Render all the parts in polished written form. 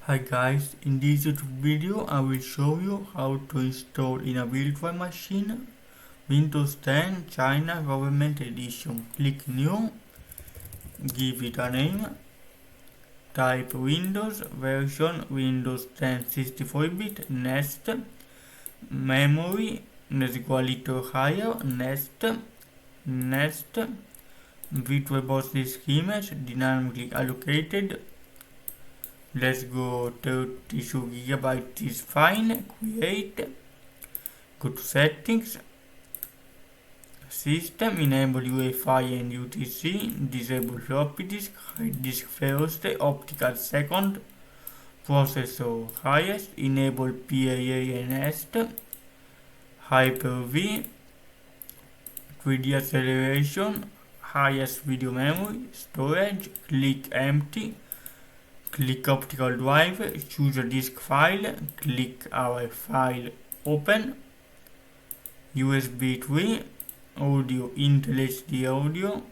Hi guys, in this YouTube video I will show you how to install in a virtual machine Windows 10 China Government Edition. Click New, give it a name, type Windows, version Windows 10 64-bit, next, memory, is equal to higher, next, VirtualBox disk image, dynamically allocated. Let's go 32 GB is fine. Create. Go to settings. System. Enable UEFI and UTC. Disable floppy disk. Hide disk first. Optical second. Processor highest. Enable PAA and NEST. Hyper-V. 3D acceleration. Highest video memory. Storage. Click empty. Click optical drive, choose a disk file, click our file, open, USB 3, audio, Intel HD audio,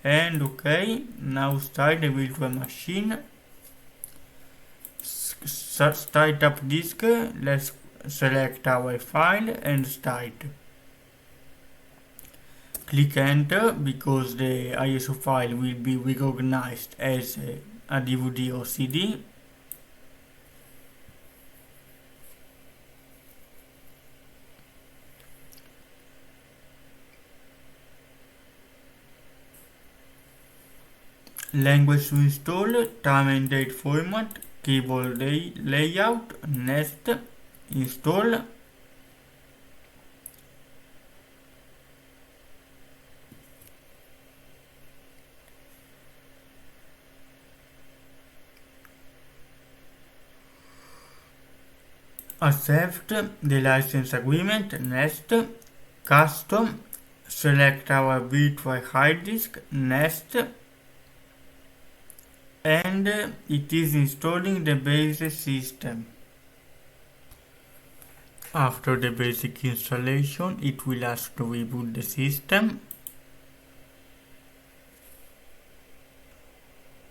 and OK. Now start the virtual machine. Start up disk, let's select our file and start. Click enter because the ISO file will be recognized as a DVD or CD. Language to install, time and date format, keyboard layout, next, install. Accept the license agreement, next, custom, select our virtual hard disk, next, and it is installing the basic system. After the basic installation, it will ask to reboot the system.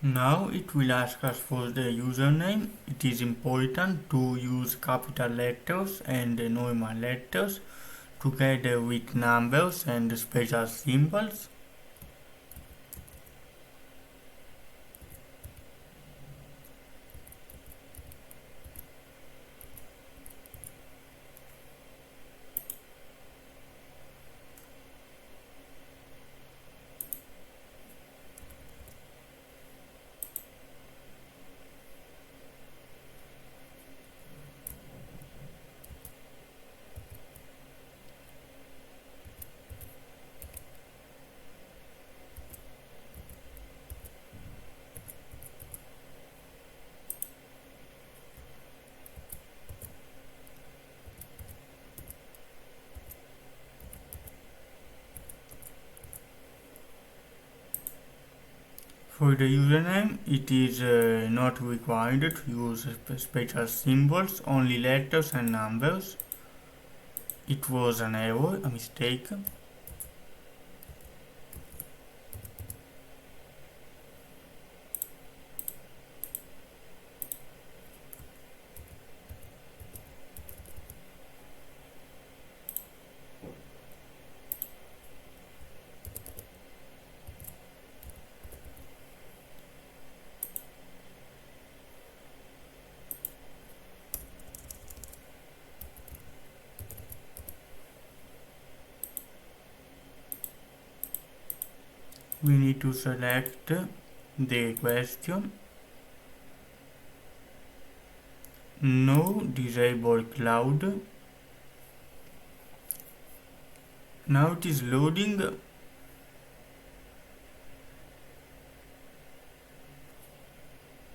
Now it will ask us for the username. It is important to use capital letters and normal letters together with numbers and special symbols. For the username, it is not required to use special symbols, only letters and numbers. It was an error, a mistake. We need to select the question. No, disable cloud. Now it is loading.